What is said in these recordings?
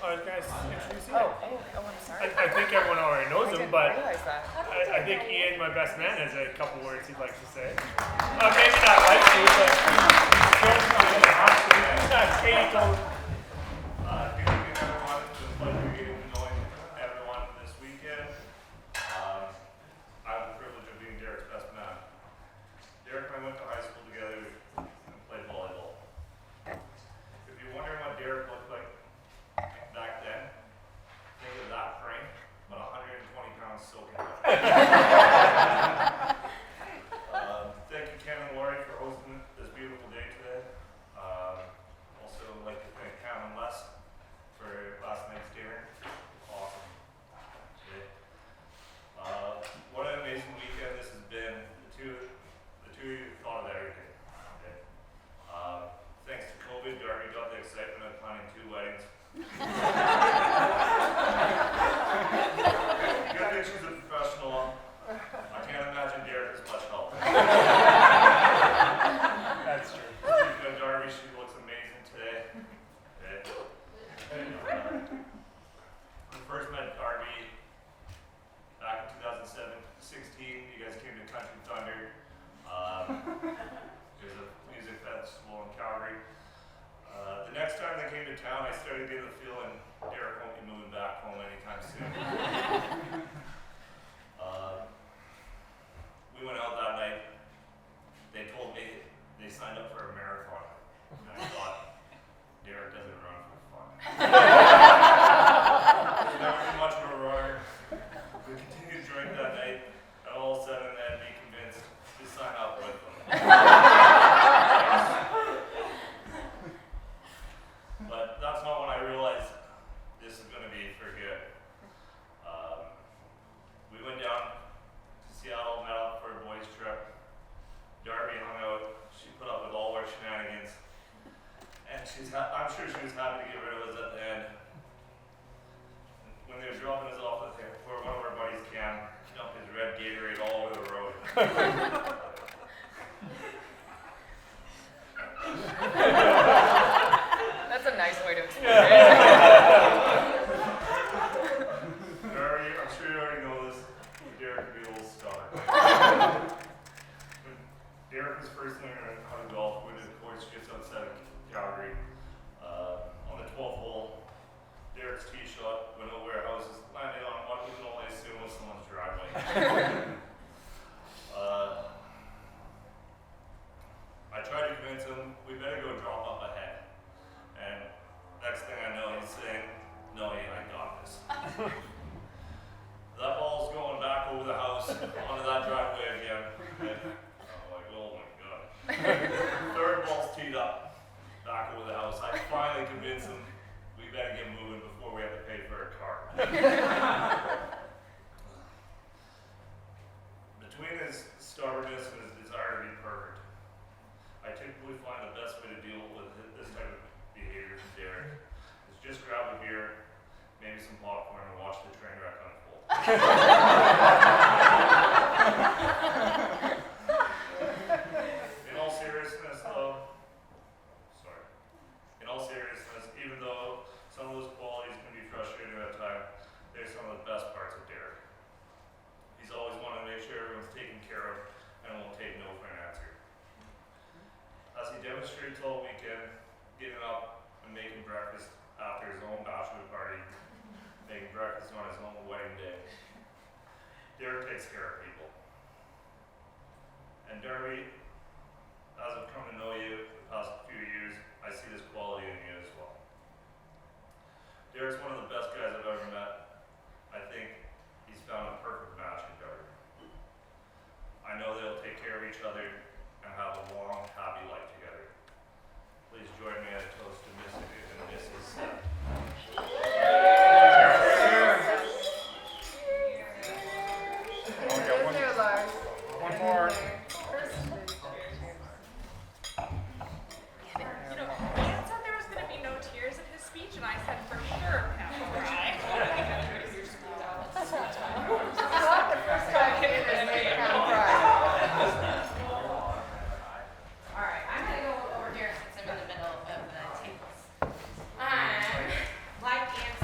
I was going to introduce Ian. I'm sorry. I think everyone already knows him, but realize that. I think Ian, my best man, has a couple words he'd like to say. Maybe not like to, but Katie told him. Good evening, everyone. It's a pleasure getting to know everyone this weekend. I have the privilege of being Derek's best man. Derek and I went to high school together and played volleyball. If you're wondering what Derek looked like back then, think of that frame, but 120 pounds soaking wet. Thank you, Ken and Lori, for hosting this beautiful day today. Also, I'd like to thank Cam and Les for last night's dinner. Awesome. Okay. What an amazing weekend this has been. The two of you thought of everything. Okay. Thanks to COVID, Darby got the excitement of planning 2 weddings. Good thing she's a professional. I can't imagine Derek as much help. That's true. Speaking of Darby, she looks amazing today. Okay. We first met Darby back in 2016. You guys came to Country Thunder. There's a music festival in Calgary. The next time they came to town, I started getting the feeling Derek won't be moving back home anytime soon. We went out that night. They told me they signed up for a marathon. And I thought, Derek doesn't run for fun. Never been much of a runner. We continued to drink that night, and all of a sudden I had me convinced to sign up with them. But that's not when I realized this is going to be for good. We went down to Seattle, met up for a boys' trip. Darby hung out. She put up with all our shenanigans. And I'm sure she was happy to get rid of us at the end. When they were dropping us off at the airport, one of our buddies, Cam, dumped his red Gatorade all over the road. That's a nice way to explain it. Darby, I'm sure you already know this. Derek could be a little stubborn. When Derek was first learning how to golf, we did the course just outside of Calgary. On the 12th hole, Derek's tee shot went over our houses, landed on what we can only assume was someone's driveway. I tried to convince him we better go drop up ahead. And next thing I know, he's saying, "No, Ian, I got this." That ball's going back over the house onto that driveway again. And I'm like, oh my god. Third ball's teed up back over the house. I finally convinced him we better get moving before we have to pay for a car. Between his stubbornness and his desire to be perfect, I typically find the best way to deal with this type of behavior from Derek is just grab a beer, maybe some popcorn, and watch the train wreck unfold. In all seriousness, even though some of those qualities can be frustrating at times, they're some of the best parts of Derek. He's always wanted to make sure everyone's taken care of and won't take no for an answer. As he demonstrates all weekend, getting up and making breakfast after his own bachelor party, making breakfast on his own wedding day. Derek takes care of people. And Darby, as I've come to know you the past few years, I see this quality in you as well. Derek's one of the best guys I've ever met. I think he's found a perfect match in Darby. I know they'll take care of each other and have a long, happy life together. Please join me at a toast to Mrs. and Mrs. Seth. One more. Ian said there was going to be no tears in his speech, and I said for sure Pam will cry. Alright, I'm gonna go over here since I'm in the middle of the tables. Like Ian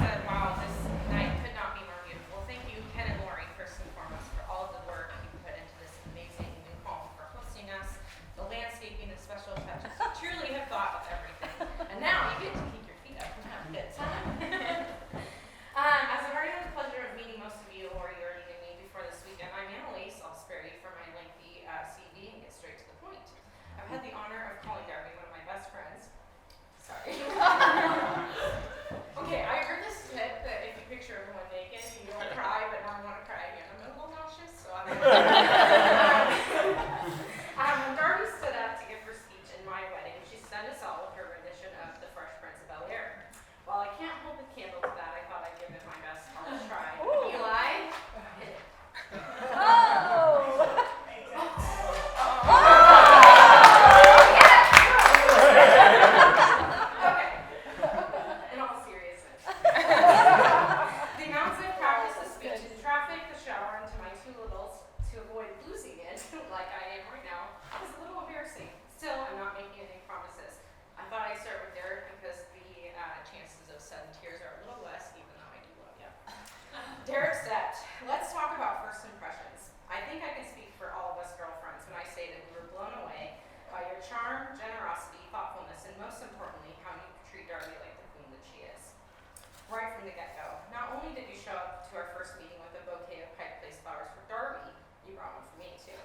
the get-go. Not only did you show up to our first meeting with a bouquet of Pike Place flowers for Darby, you brought one for me too.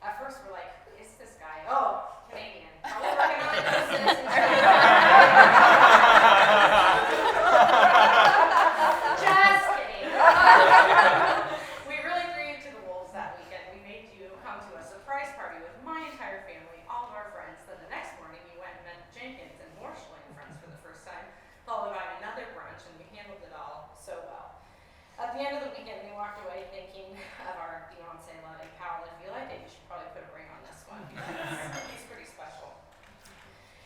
At first we're like, who is this guy? Oh, Canadian. Probably working on a citizenship. Just kidding. We really threw you to the wolves that weekend. We made you come to a surprise party with my entire family, all of our friends. Then the next morning you went and met Jenkins and more Schling friends for the first time, followed by another brunch, and we handled it all so well. At the end of the weekend, we walked away thinking of our Beyonce loving pal. If you like it, you should probably put a ring on this one because he's pretty special.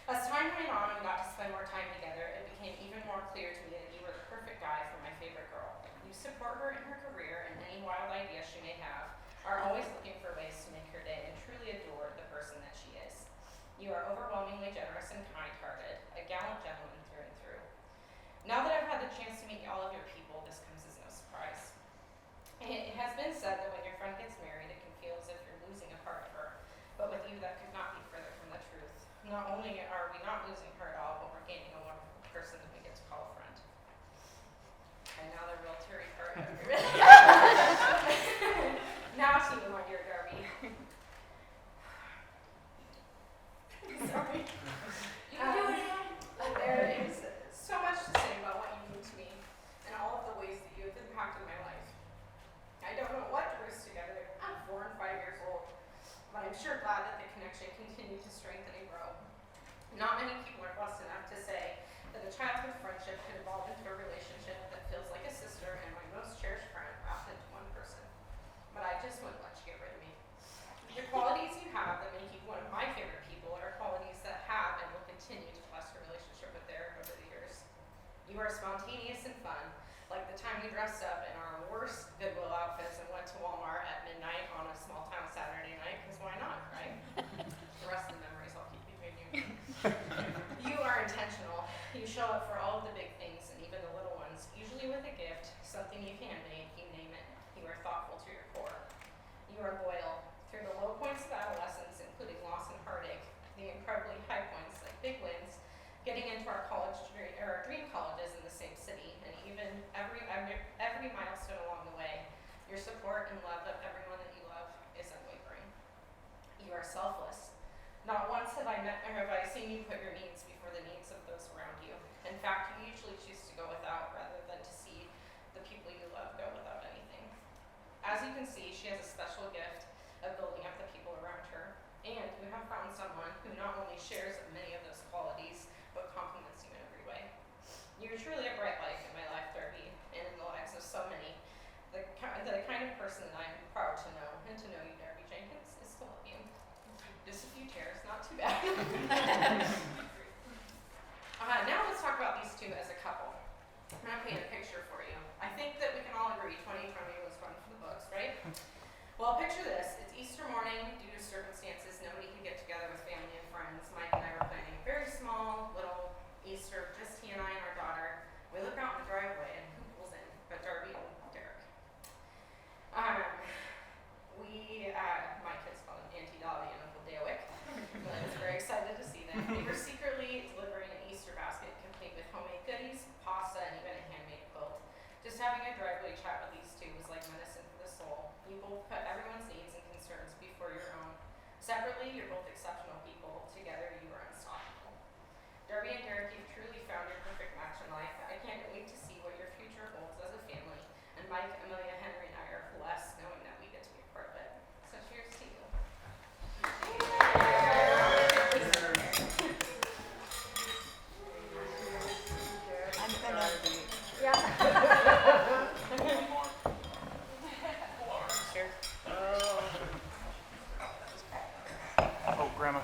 As time went on and we got to spend more time together, it became even more clear to me that you were the perfect guy for my favorite girl. You support her in her career and any wild ideas she may have, are always looking for ways to make her day, and truly adore the person that she is. You are overwhelmingly generous and kind-hearted, a gallant gentleman through and through. Now that I've had the chance to meet all of your people, this comes as no surprise. It has been said that when your friend gets married, it can feel as if you're losing a part of her, but with you that could not be further from the truth. Not only are we not losing her at all, but we're gaining a wonderful person that we get to call a friend. And now the real teary part. Now to you, my dear Darby. Sorry. You can do it again. There is so much to say about what you mean to me and all of the ways that you have impacted my life. I don't know what drew us together. I'm 4 and 5 years old, but I'm sure glad that the connection continued to strengthen and grow. Not many people are blessed enough to say that a childhood friendship could evolve into a relationship that feels like a sister and my most cherished friend wrapped into one person. But I just wouldn't let you get rid of me. The qualities you have that make you one of my favorite people are qualities that have and will continue to bless your relationship with Derek over the years. You are spontaneous and fun, like the time we dressed up in our worst Goodwill outfits and went to Walmart at midnight on a small town Saturday night, because why not, right? The rest of the memories I'll keep between you. You are intentional. You show up for all of the big things and even the little ones, usually with a gift, something you handmade, you name it. You are thoughtful to your core. You are loyal. Through the low points of adolescence, including loss and heartache, the incredibly high points like big wins, getting into our dream colleges in the same city, and even every milestone along the way, your support and love of everyone that you love is unwavering. You are selfless. Not once have I seen you put your needs before the needs of those around you. In fact, you usually choose to go without rather than to see the people you love go without anything. As you can see, she has a special gift of building up the people around her, and you have found someone who not only shares many of those qualities, but compliments you in every way. You're truly a bright light in my life, Darby, and in the lives of so many. The kind of person that I'm proud to know, and to know you, Darby Jenkins, is to love you. Just a few tears, not too bad. Now let's talk about these two as a couple. I'm going to paint a picture for you. I think that we can all agree 2020 was fun for the books, right? Well, picture this. It's Easter morning. Due to circumstances, nobody could get together with family and friends. Mike and I were planning a very small little Easter, just he and I and our daughter. We look out in the driveway, and who pulls in but Darby and Derek. My kids call them Auntie Dolly and Uncle Dawick, but I was very excited to see them. We were secretly delivering an Easter basket complete with homemade goodies, pasta, and even a handmade quilt. Just having a driveway chat with these two was like medicine for the soul. You both put everyone's needs and concerns before your own. Separately, you're both exceptional people. Together, you are unstoppable. Darby and Derek, you've truly found your perfect match in life. I can't wait to see what your future holds as a family. And Mike, Amelia, Henry, and I are blessed knowing that we get to be a part of it. So cheers to you. I'm gonna. Yeah. Cheers. Oh, Grandma.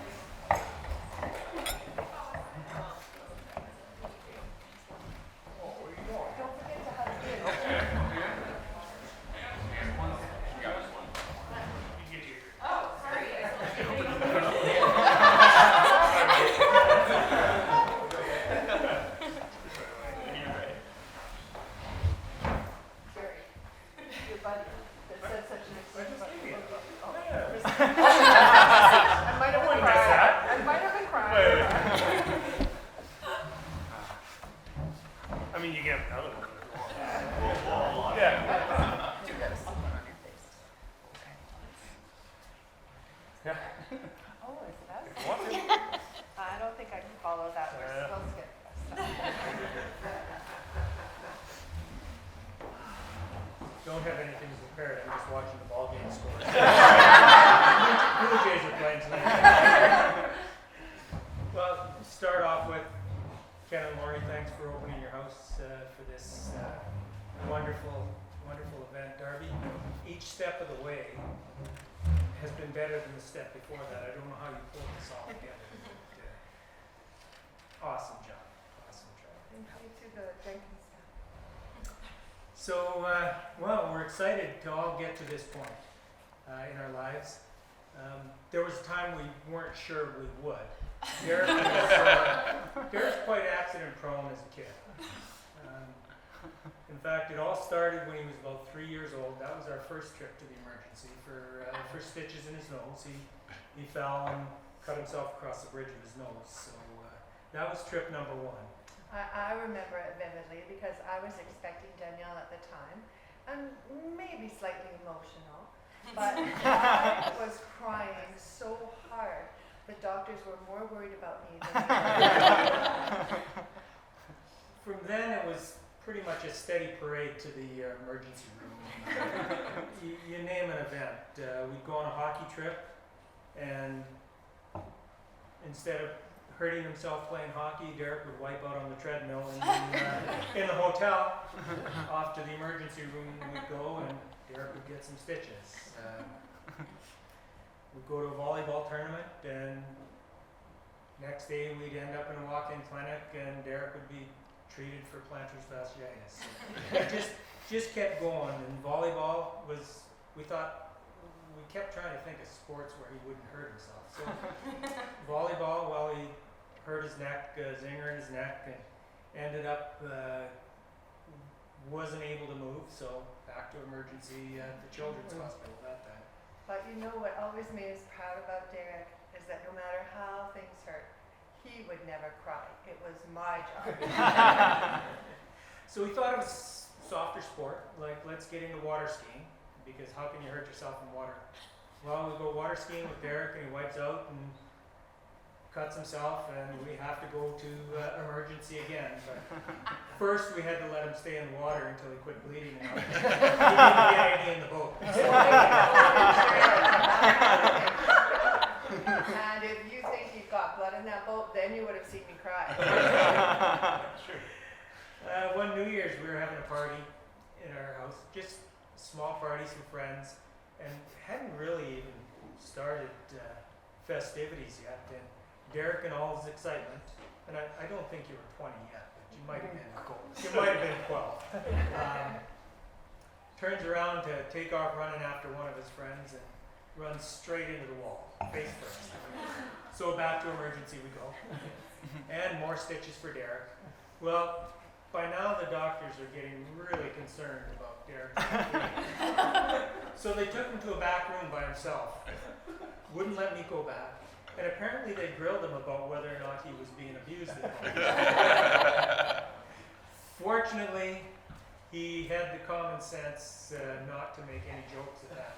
Oh, sorry. Your buddy that said such an expression about you. I I might have been wouldn't miss crying. that. I might have been crying. I mean, you get another one. Yeah. Do you have someone on your face? Yeah. Oh, is that? If you want to. I don't think I can follow that. We're Yeah. supposed to get Don't have anything prepared. I'm just watching the ball game score. Blue Jays are playing tonight. Well, start off with Ken and Lori. Thanks for opening your house for this wonderful event, Darby. Each step of the way has been better than the step before that. I don't know how you pulled this all together. But, awesome job. Awesome job. Thank you to the Jenkins staff. So, well, we're excited to all get to this point in our lives. There was a time we weren't sure we would. Derek's quite accident prone as a kid. In fact, it all started when he was about 3 years old. That was our first trip to the emergency for stitches in his nose. He fell and cut himself across the bridge of his nose. So that was trip number one. I remember it vividly because I was expecting Danielle at the time and maybe slightly emotional, but I was crying so hard. The doctors were more worried about me than me. From then, it was pretty much a steady parade to the emergency room. You name an event. We'd go on a hockey trip, and instead of hurting himself playing hockey, Derek would wipe out on the treadmill in the hotel. Off to the emergency room we'd go, and Derek would get some stitches. We'd go to a volleyball tournament, and next day we'd end up in a walk-in clinic, and Derek would be treated for plantar fasciitis. It just kept going, and volleyball was, we kept trying to think of sports where he wouldn't hurt himself. So volleyball, well, he hurt his neck, zinger in his neck, and ended up, wasn't able to move, so back to emergency at the Children's Hospital that time. But you know what always made us proud about Derek is that no matter how things hurt, he would never cry. It was my job. So we thought it was softer sport, like let's get into water skiing, because how can you hurt yourself in water? Well, we go water skiing with Derek, and he wipes out and cuts himself, and we have to go to emergency again. But first, we had to let him stay in the water until he quit bleeding out. He didn't get any in the boat. And if you think you've got blood in that boat, then you would have seen me cry. Sure. One New Year's, we were having a party in our house, just a small party, some friends, and hadn't really even started festivities yet. And Derek, in all his excitement, and I don't think you were 20 yet, but you might have been 12. Turns around to take off running after one of his friends and runs straight into the wall, face first. So back to emergency we go. And more stitches for Derek. Well, by now the doctors are getting really concerned about Derek. So they took him to a back room by himself. Wouldn't let me go back. And apparently they grilled him about whether or not he was being abused at home. Fortunately, he had the common sense not to make any jokes at that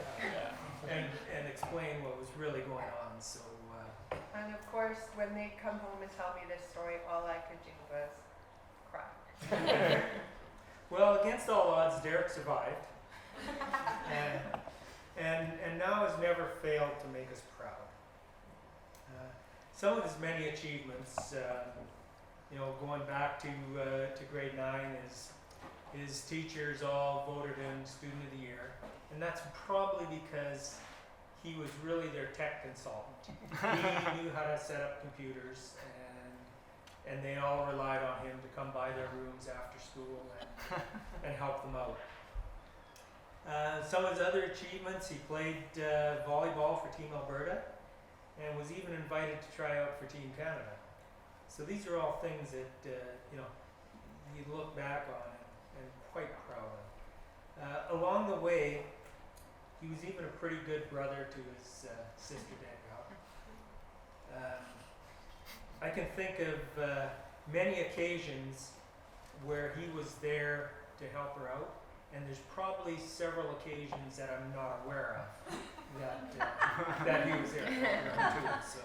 time and explain what was really going on. So, And of course, when they come home and tell me this story, all I could do was cry. well, against all odds, Derek survived, and now has never failed to make us proud. Some of his many achievements, going back to grade 9, his teachers all voted him Student of the Year, and that's probably because he was really their tech consultant. He knew how to set up computers, and they all relied on him to come by their rooms after school and help them out. Some of his other achievements, he played volleyball for Team Alberta, and was even invited to try out for Team Canada. So these are all things that you look back on and quite proud of. Along the way, he was even a pretty good brother to his sister Danielle. I can think of many occasions where he was there to help her out, and there's probably several occasions that I'm not aware of that he was there to help her out too. So,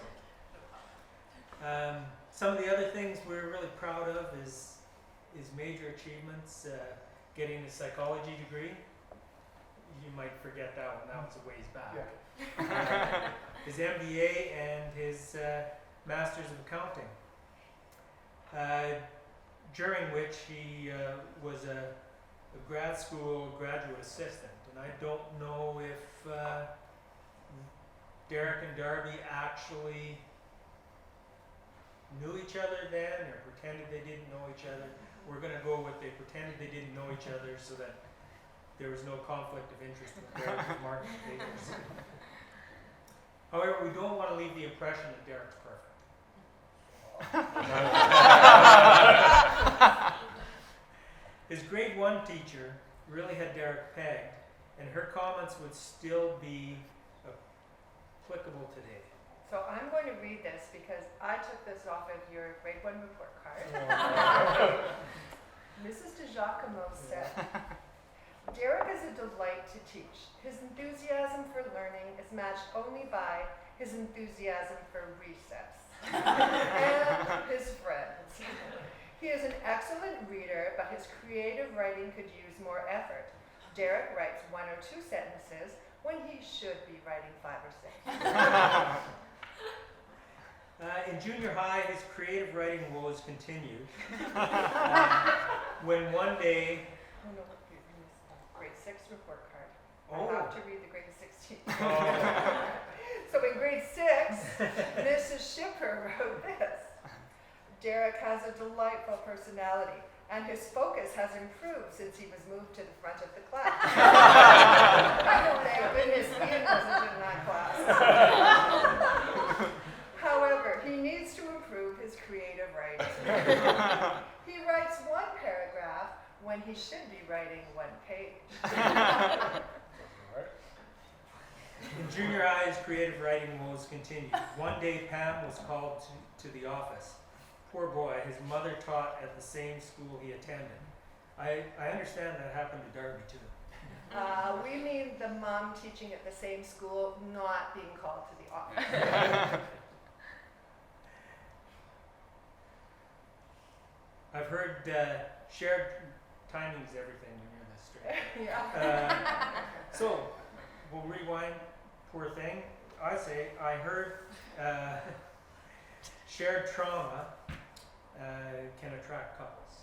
some of the other things we're really proud of is major achievements, getting a psychology degree. You might forget that one, that was a ways back. His MBA and his Masters of Accounting, during which he was a grad school graduate assistant. And I don't know if Derek and Darby actually knew each other then or pretended they didn't know each other. We're going to go with they pretended they didn't know each other so that there was no conflict of interest with Derek's marketing papers. However, we don't want to leave the impression that Derek's perfect. His grade 1 teacher really had Derek pegged, and her comments would still be applicable today. So I'm going to read this because I took this off of your grade 1 report card. Mrs. DeJacomo said, Derek is a delight to teach. His enthusiasm for learning is matched only by his enthusiasm for recess and his friends. He is an excellent reader, but his creative writing could use more effort. Derek writes 1 or 2 sentences when he should be writing 5 or 6. In junior high, his creative writing woes continued. When one day... Oh no, you missed the grade 6 report card. Oh. I have to read the grade 16. So in grade 6, Mrs. Shipper wrote this. Derek has a delightful personality, and his focus has improved since he was moved to the front of the class. Thank goodness Ian wasn't in that class. However, he needs to improve his creative writing. He writes 1 paragraph when he should be writing 1 page. In junior high, his creative writing woes continued. One day, Pam was called to the office. Poor boy, his mother taught at the same school he attended. I understand that happened to Darby too. We mean the mom teaching at the same school, not being called to the office. I've heard shared timing's everything when you're this straight. Yeah. So, we'll rewind. Poor thing. I say, I heard shared trauma can attract couples.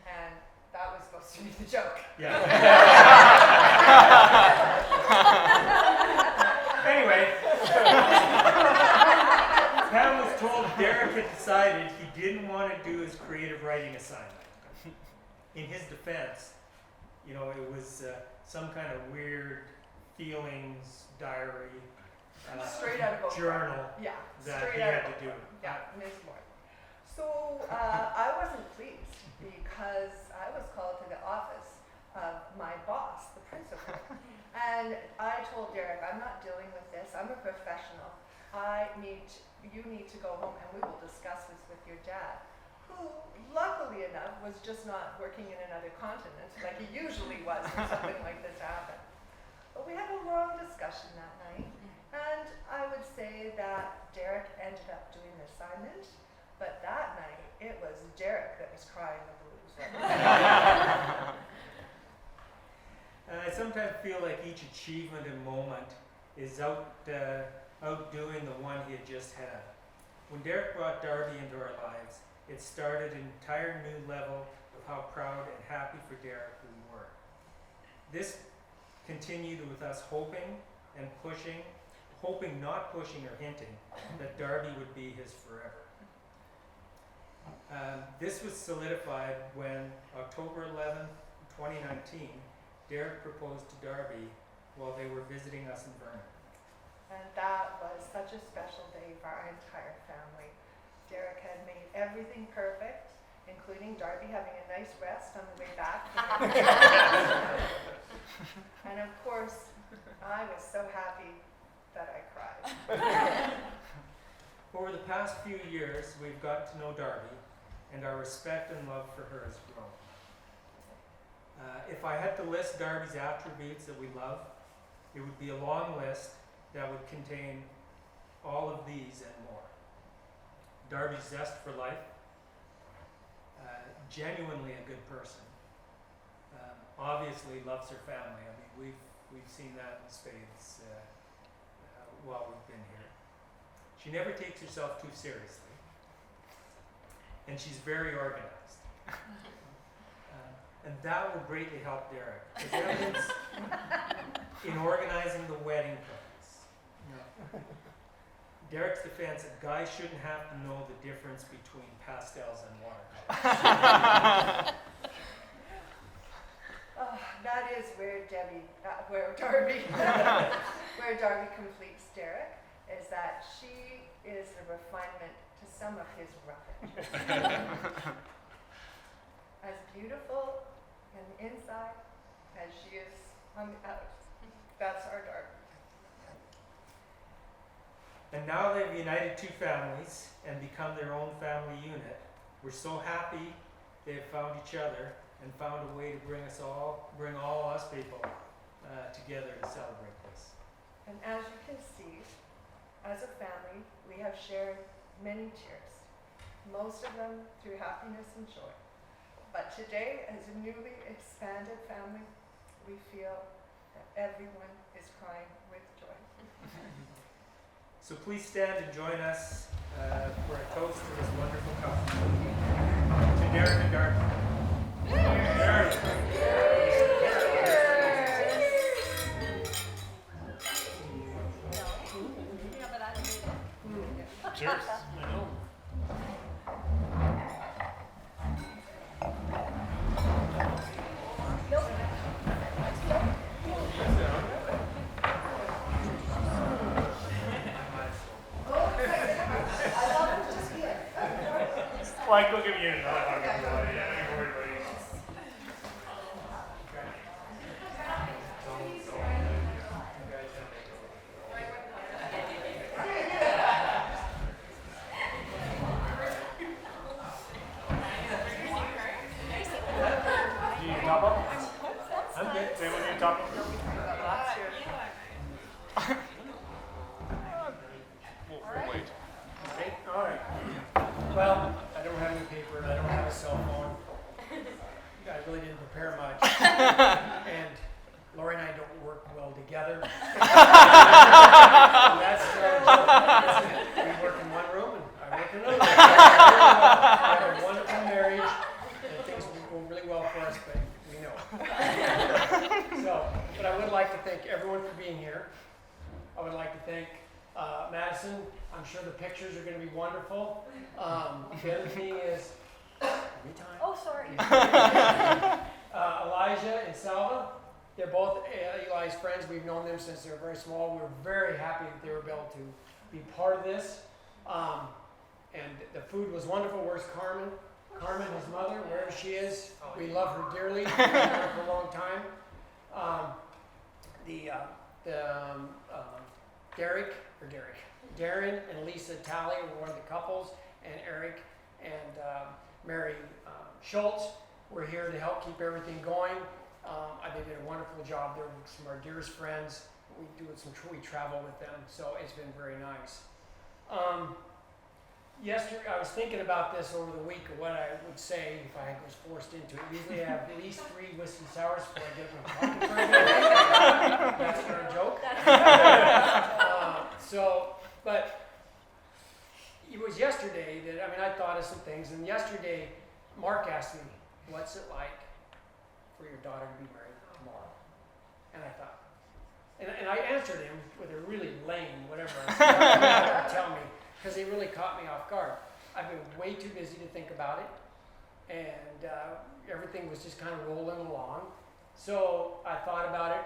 And that was supposed to be the joke. Yeah. Anyway, Pam was told Derek had decided he didn't want to do his creative writing assignment. In his defense, you know, it was some kind of weird feelings diary, Straight out of book. journal Yeah, that straight he out had of to book. do. Yeah, Ms. Moore. So I wasn't pleased because I was called to the office of my boss, the principal. And I told Derek, I'm not dealing with this. I'm a professional. You need to go home and we will discuss this with your dad, who, luckily enough, was just not working in another continent like he usually was when something like this happened. But we had a long discussion that night, and I would say that Derek ended up doing the assignment, but that night it was Derek that was crying the blues. I sometimes feel like each achievement and moment is outdoing the one he had just had. When Derek brought Darby into our lives, it started an entire new level of how proud and happy for Derek we were. This continued with us hoping and pushing, hoping, not pushing or hinting, that Darby would be his forever. This was solidified when October 11, 2019, Derek proposed to Darby while they were visiting us in Vernon. And that was such a special day for our entire family. Derek had made everything perfect, including Darby having a nice rest on the way back. And of course, I was so happy that I cried. Over the past few years, we've got to know Darby, and our respect and love for her has grown. If I had to list Darby's attributes that we love, it would be a long list that would contain all of these and more. Darby's zest for life, genuinely a good person, obviously loves her family. I mean, we've seen that in spades while we've been here. She never takes herself too seriously, and she's very organized. And that will greatly help Derek. There's evidence in organizing the wedding plans. Derek's defense, a guy shouldn't have to know the difference between pastels and watercolors. That is where Darby, where Darby completes Derek, is that she is a refinement to some of his rubbish. As beautiful on the inside as she is on the out. That's our Darby. And now they've united two families and become their own family unit. We're so happy they've found each other and found a way to bring all us people together to celebrate this. And as you can see, as a family, we have shared many tears, most of them through happiness and joy. But today, as a newly expanded family, we feel that everyone is crying with joy. So please stand and join us for a toast to this wonderful couple. To Derek and Darby. Cheers. Cheers. I know. Well, I can go give you another hug. Yeah, don't worry about it. Do you need top up? I'm good. Does anyone need top up? We'll wait. Okay, all right. Well, I don't have any paper and I don't have a cell phone. I really didn't prepare much. And Lori and I don't work well together. That's we work in one room and I work in another room. We have a wonderful marriage and things will go really well for us, but we know. So, but I would like to thank everyone for being here. I would like to thank Madison. I'm sure the pictures are going to be wonderful. The other thing is, anytime. Oh, sorry. Elijah and Salva, they're both Eli's friends. We've known them since they were very small. We're very happy that they were able to be part of this. And the food was wonderful. Where's Carmen? Carmen, his mother, wherever she is. We love her dearly. We've known her for a long time. Darren and Lisa Talley were one of the couples, and Eric and Mary Schultz were here to help keep everything going. They did a wonderful job. They're some of our dearest friends. We travel with them, so it's been very nice. Yesterday, I was thinking about this over the week of what I would say if I was forced into it. Usually I have at least 3 whiskey sours before I get my pocket for everything. That's not a joke. But it was yesterday that, I thought of some things, and yesterday Mark asked me, what's it like for your daughter to be married tomorrow? And I thought, and I answered him with a really lame whatever I was tell me, because he really caught me off guard. I've been way too busy to think about it, and everything was just kind of rolling along. So I thought about it.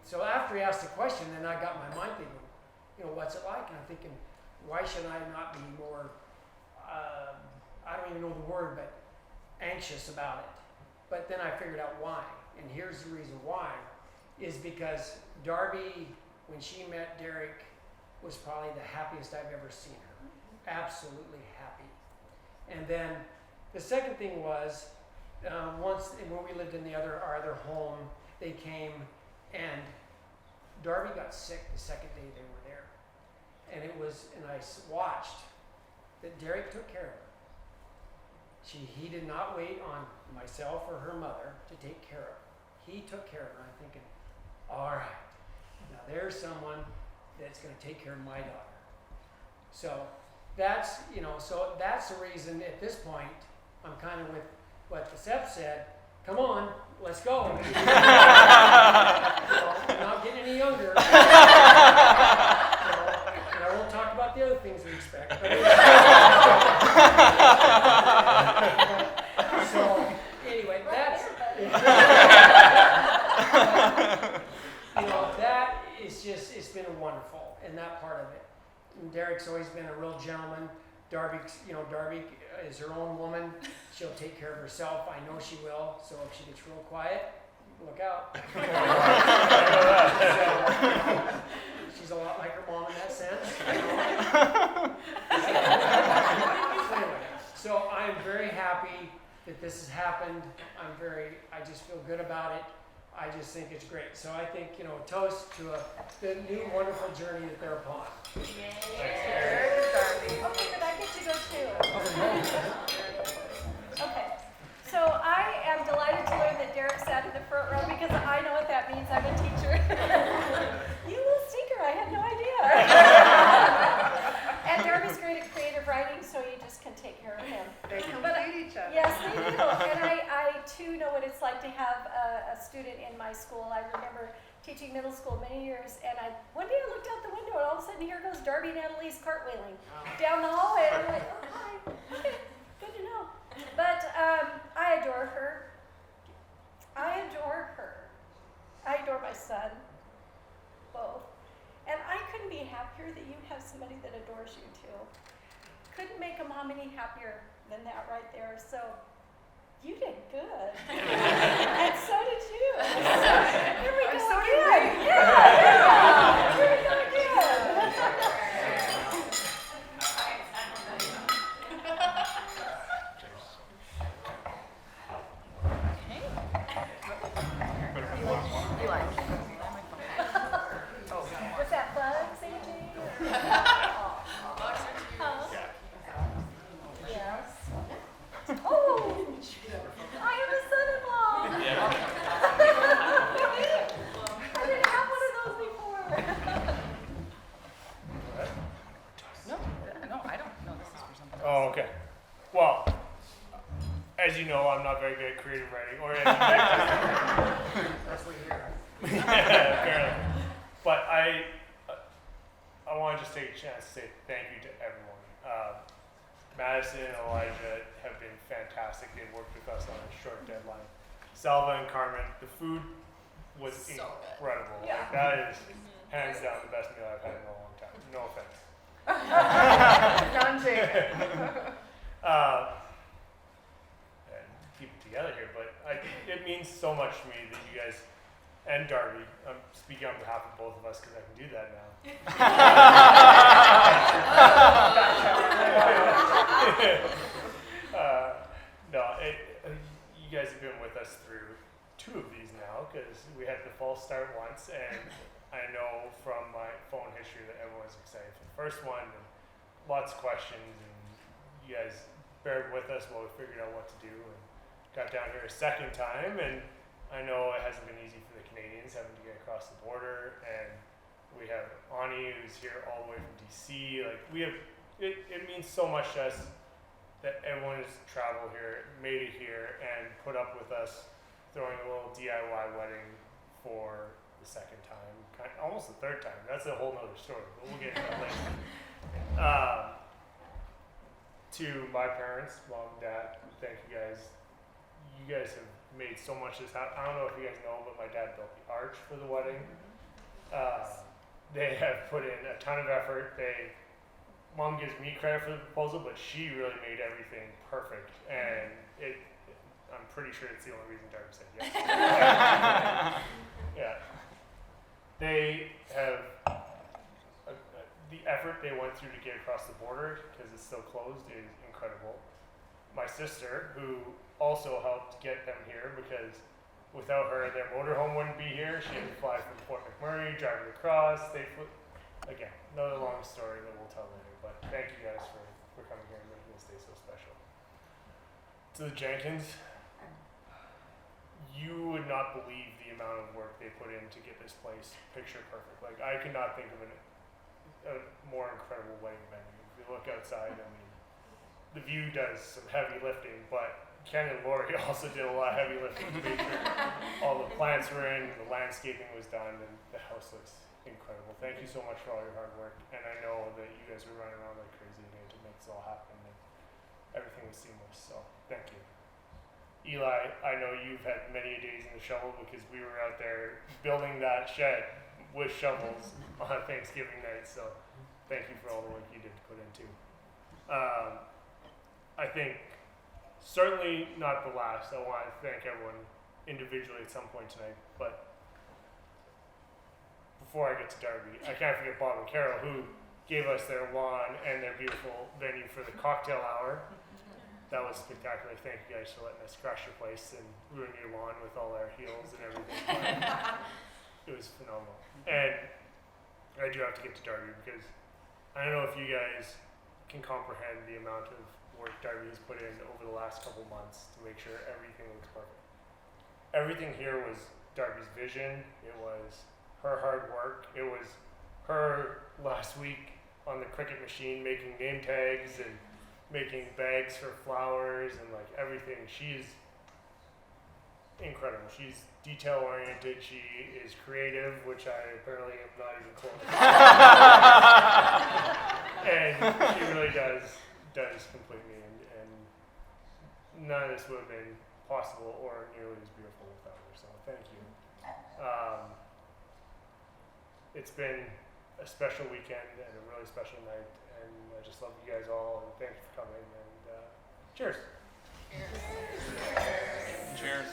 So after he asked the question, then I got my mind thinking, what's it like? And I'm thinking, why should I not be more, I don't even know the word, but anxious about it? But then I figured out why. And here's the reason why, is because Darby, when she met Derek, was probably the happiest I've ever seen her. Absolutely happy. And then the second thing was, once when we lived in our other home, they came and Darby got sick the second day they were there. And I watched that Derek took care of her. He did not wait on myself or her mother to take care of her. He took care of her. I'm thinking, all right, now there's someone that's going to take care of my daughter. So that's the reason at this point I'm kind of with what the Sep said. Come on, let's go. We're not getting any younger. And I won't talk about the other things we expect. But so anyway, that's that is just, it's been wonderful, and that part of it. And Derek's always been a real gentleman. Darby is her own woman. She'll take care of herself. I know she will. So if she gets real quiet, look out. She's a lot like her mom in that sense. Anyway, so I'm very happy that this has happened. I just feel good about it. I just think it's great. So I think, toast to the new wonderful journey that they're upon. Very good, Darby. Okay, but I get to go too. Okay. So I am delighted to learn that Derek sat in the front row because I know what that means. I'm a teacher. You little stinker, I had no idea. And Darby's great at creative writing, so you just can take care of him. They complete each other. Yes, they do. And I too know what it's like to have a student in my school. I remember teaching middle school many years, and one day I looked out the window, and all of a sudden here goes Darby and Annalise cartwheeling down the hallway. And I'm like, oh, hi. Okay, good to know. But I adore her. I adore my son, both. And I couldn't be happier that you have somebody that adores you too. Couldn't make a mom any happier than that right there. So you did good. And so did you. So, here we go again. Yeah. Here we go again. Was that bugs, AJ? Huh? Yes. Oh, I am the son-in-law. I didn't have one of those before. No, I don't know this is for something. Oh, okay. Well, as you know, I'm not very good at creative writing or anything. That's what you hear. Apparently. But I want to just take a chance to say thank you to everyone. Madison and Elijah have been fantastic. They've worked with us on a short deadline. Salva and Carmen, the food was incredible. Yeah. Like, that is hands down the best meal I've had in a long time. No offense. None taken. And keep it together here, but it means so much to me that you guys and Darby, I'm speaking on behalf of both of us because I can do that now. You guys have been with us through 2 of these now because we had the false start once, and I know from my phone history that everyone's excited for the first one, and lots of questions, and you guys bared with us while we figured out what to do, and got down here a second time, and I know it hasn't been easy for the Canadians having to get across the border, and we have Ani who's here all the way from DC. Like it means so much to us that everyone has traveled here, made it here, and put up with us throwing a little DIY wedding for the second time, almost the third time. That's a whole nother story, but we'll get into that later. To my parents, mom, dad, thank you guys. You guys have made so much of this happen. I don't know if you guys know, but my dad built the arch for the wedding. They have put in a ton of effort. Mom gives me credit for the proposal, but she really made everything perfect, and I'm pretty sure it's the only reason Darby said yes. Yeah. They have the effort they went through to get across the border because it's still closed is incredible. My sister, who also helped get them here because without her, their motorhome wouldn't be here. She had to fly from Fort McMurray, drive it across. Again, another long story that we'll tell later. But thank you guys for coming here and making this day so special. To the Jenkins, you would not believe the amount of work they put in to get this place picture perfect. Like, I could not think of a more incredible wedding venue. If you look outside, I mean, the view does some heavy lifting, but Ken and Lori also did a lot of heavy lifting to make sure all the plants were in, the landscaping was done, and the house looks incredible. Thank you so much for all your hard work, and I know that you guys were running around like crazy again to make this all happen, and everything was seamless, so thank you. Eli, I know you've had many days in the shovel because we were out there building that shed with shovels on Thanksgiving night, so thank you for all the work you did to put in too. I think certainly not the last. I want to thank everyone individually at some point tonight, but before I get to Darby, I can't forget Bob and Carol, who gave us their lawn and their beautiful venue for the cocktail hour. That was spectacular. Thank you guys for letting us crash your place and ruin your lawn with all our heels and everything. It was phenomenal. And I do have to get to Darby because I don't know if you guys can comprehend the amount of work Darby has put in over the last couple months to make sure everything looks perfect. Everything here was Darby's vision. It was her hard work. It was her last week on the Cricut machine making name tags and making bags for flowers and like everything. She's incredible. She's detail oriented. She is creative, which I apparently am not even close to. And she really does complete me, and none of this would have been possible or nearly as beautiful without her. So thank you. It's been a special weekend and a really special night, and I just love you guys all, and thank you for coming, and cheers. Cheers.